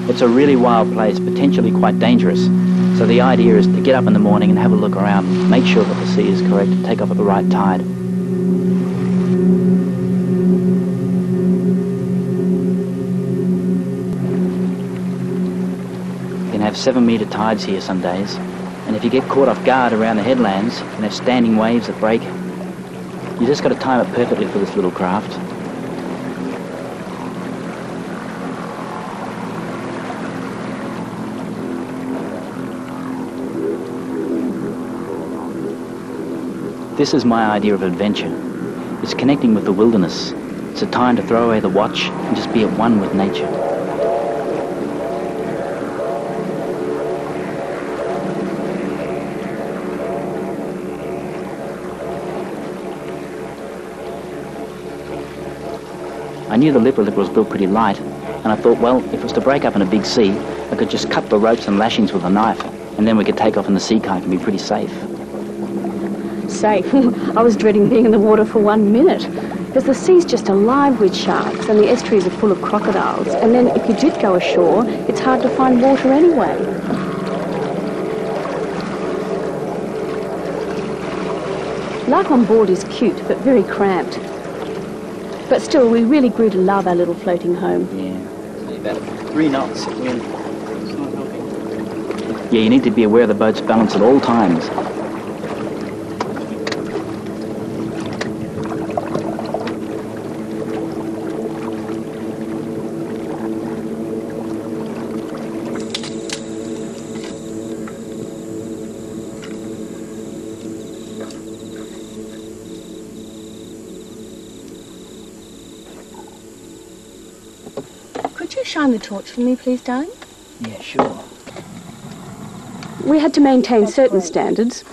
It's a really wild place, potentially quite dangerous. So the idea is to get up in the morning and have a look around, make sure that the sea is correct, and take off at the right tide. You can have 7-metre tides here some days, and if you get caught off guard around the headlands, you can have standing waves that break. You just got to time it perfectly for this little craft. This is my idea of adventure. It's connecting with the wilderness. It's a time to throw away the watch and just be at one with nature. I knew the Lipper was built pretty light, and I thought, well, if it was to break up in a big sea, I could just cut the ropes and lashings with a knife, and then we could take off in the sea kayak and be pretty safe. Safe? I was dreading being in the water for 1 minute, because the sea's just alive with sharks, and the estuaries are full of crocodiles, and then if you did go ashore, it's hard to find water anyway. Life on board is cute, but very cramped. But still, we really grew to love our little floating home. Yeah, it's about 3 knots of wind. It's not helping. Yeah, you need to be aware of the boat's balance at all times. Could you shine the torch for me, please, darling? Yeah, sure. We had to maintain certain standards.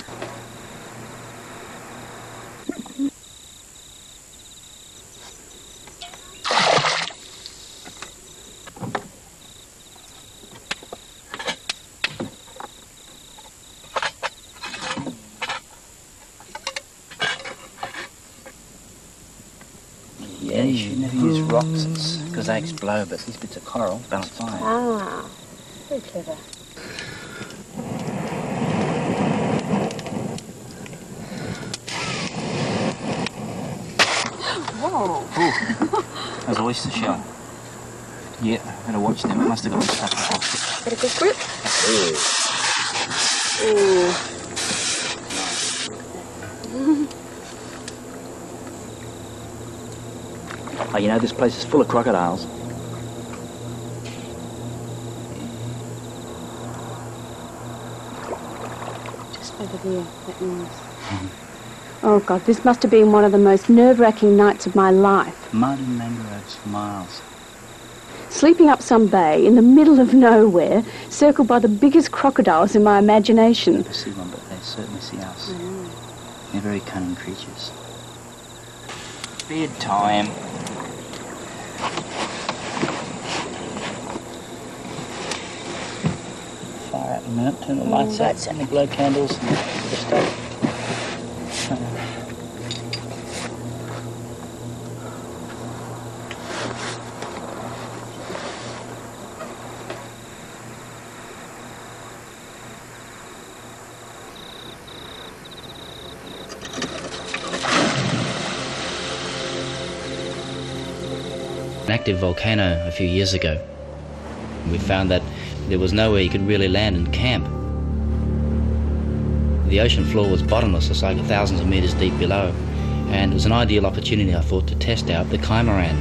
Yeah, you should never use rocks, because they explode, but these bits of coral balance fine. Ah, very clever. Whoa! That was an oyster shell. Yeah, I had to watch them. It must have got stuck. Got a good grip? Ooh. Oh, you know, this place is full of crocodiles. Just over there, that noise. Oh, God, this must have been one of the most nerve-wracking nights of my life. Mud and mangroves for miles. Sleeping up some bay in the middle of nowhere, circled by the biggest crocodiles in my imagination. Never see one, but they certainly see us. They're very cunning creatures. Bedtime. Fire out a minute, turn the lights out, and the glow candles and the stuff. An active volcano a few years ago. We found that there was nowhere you could really land and camp. The ocean floor was bottomless, it's like thousands of meters deep below, and it was an ideal opportunity, I thought, to test out the Kaya-maran.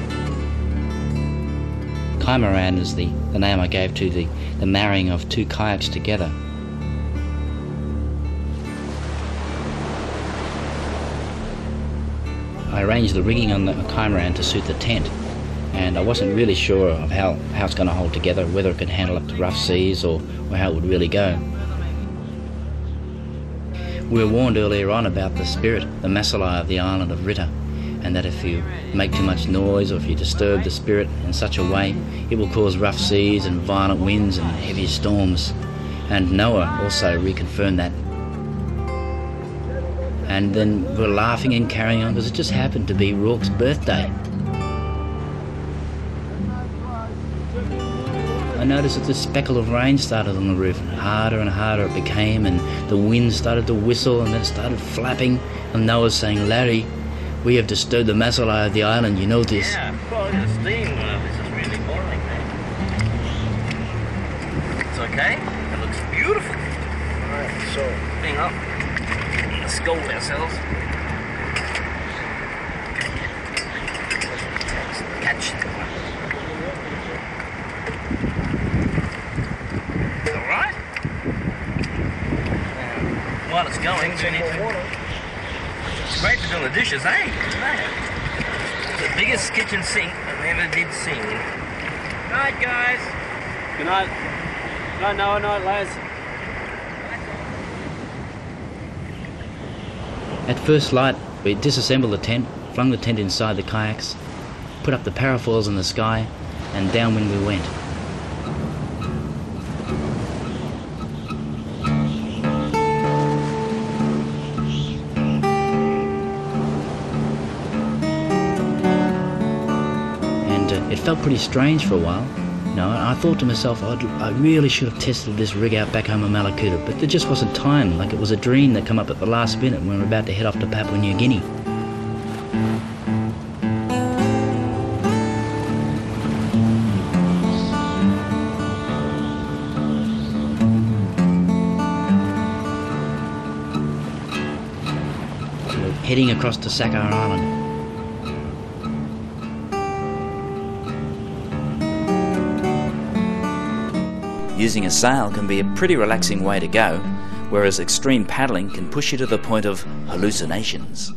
Kaya-maran is the name I gave to the marrying of 2 kayaks together. I arranged the rigging on the Kaya-maran to suit the tent, and I wasn't really sure of how it's going to hold together, whether it could handle up to rough seas or how it would really go. We were warned earlier on about the spirit, the Masalai of the island of Rita, and that if you make too much noise or if you disturb the spirit in such a way, it will cause rough seas and violent winds and heavy storms. And Noah also reconfirmed that. And then we were laughing and carrying on because it just happened to be Rourke's birthday. I noticed that the speckle of rain started on the roof, and harder it became, and the wind started to whistle, and then it started flapping, and Noah was saying, "Larry, we have disturbed the masala of the island, you know this." Yeah, well, the steam, this is really boring, man. It's okay, it looks beautiful. Alright, so, hang up, let's scold ourselves. Catch. Alright. While it's going, we need to... It's great for doing the dishes, eh? It's the biggest kitchen sink I've ever did sing. Night, guys. Good night. Night, Noah. Night, lads. At first light, we disassembled the tent, flung the tent inside the kayaks, put up the parafoils in the sky, and downwind we went. It felt pretty strange for a while, you know, and I thought to myself, I really should have tested this rig out back home in Malakuta, but there just wasn't time, like it was a dream that came up at the last minute when we were about to head off to Papua New Guinea. So we're heading across to Sakar Island. Using a sail can be a pretty relaxing way to go, whereas extreme paddling can push you to the point of hallucinations.